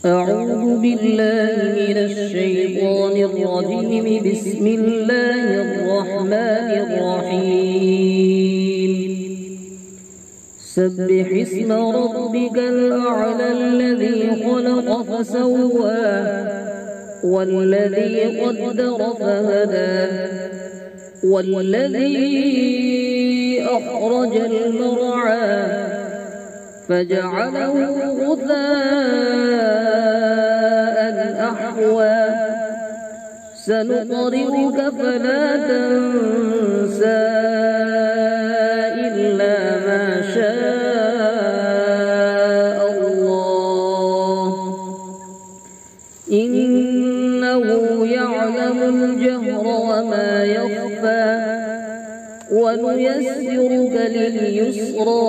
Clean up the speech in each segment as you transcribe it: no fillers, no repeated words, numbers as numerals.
أعوذ بالله من الشيطان الرجيم. بسم الله الرحمن الرحيم. سبح اسم ربك الأعلى الذي خلق فسوى والذي قدر فهدى والذي أخرج المرعى فجعله غثاء أحوى سنقرئك فلا تنسى إلا ما شاء الله إنه يعلم الجهر وما يخفى ونيسرك لليسرى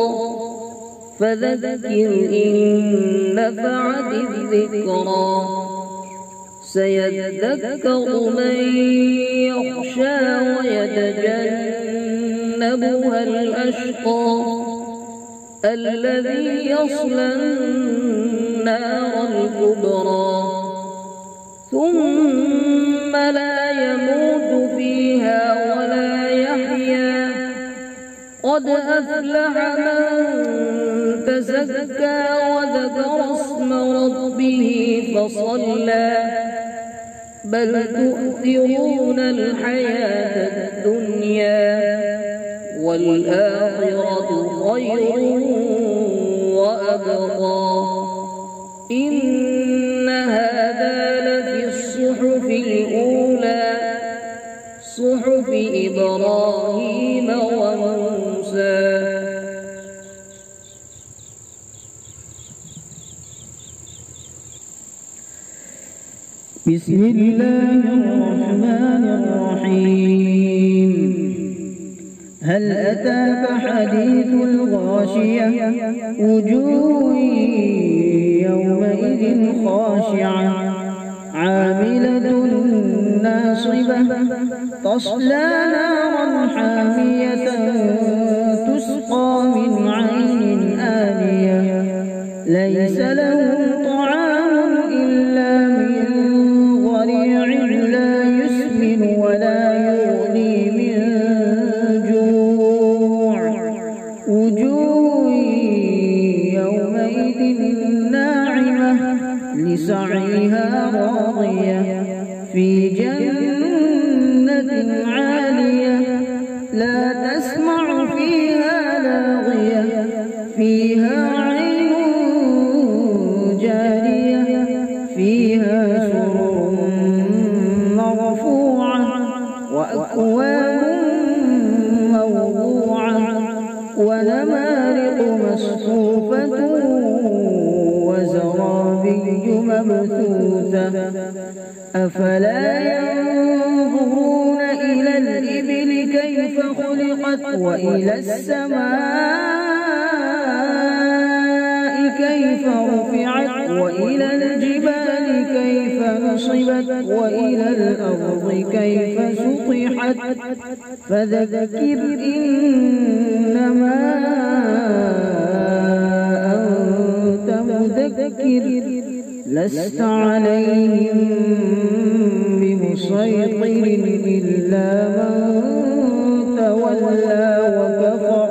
فذكر إن نفعت الذكرى سيذكر من يخشى ويتجنبها الأشقى الذي يصلى النار الكبرى ثم لا يموت فيها ولا يحيا قد أفلح من تزكى وذكر اسم ربه فصلى بل تؤثرون الحياة الدنيا والآخرة خير وأبقى إن هذا لفي الصحف الأولى صحف إبراهيم وموسى. بسم الله الرحمن الرحيم. هل أتاك حديث الغاشية وجوه يومئذ خاشعة عاملة ناصبة تصلى نارا حامية تسقى من عين آنية ليس لهم طعام إلا من ضريع لا يسمن ولا يغني من جوع وجوه يومئذ ناعمة لسعيها راضية في جنة عالية لا تسمع فيها لاغية فيها عين جارية فيها سرر مرفوعة وأكواب موضوعة ونمارق مصفوفة وزرابي مبثوثة أفلا ينظرون إلى الإبل كيف خلقت وإلى السماء كيف رفعت وإلى الجبال كيف نصبت وإلى الأرض كيف سطحت فذكر إنما أنت مذكر لست عليهم بمسيطر إلا من تولى وكفر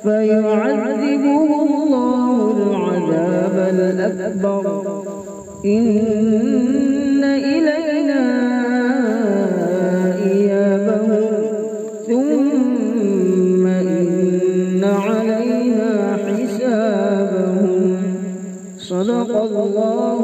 فيعذبه الله العذاب الأكبر إن إلينا إيابهم ثم إن علينا حسابهم صدق الله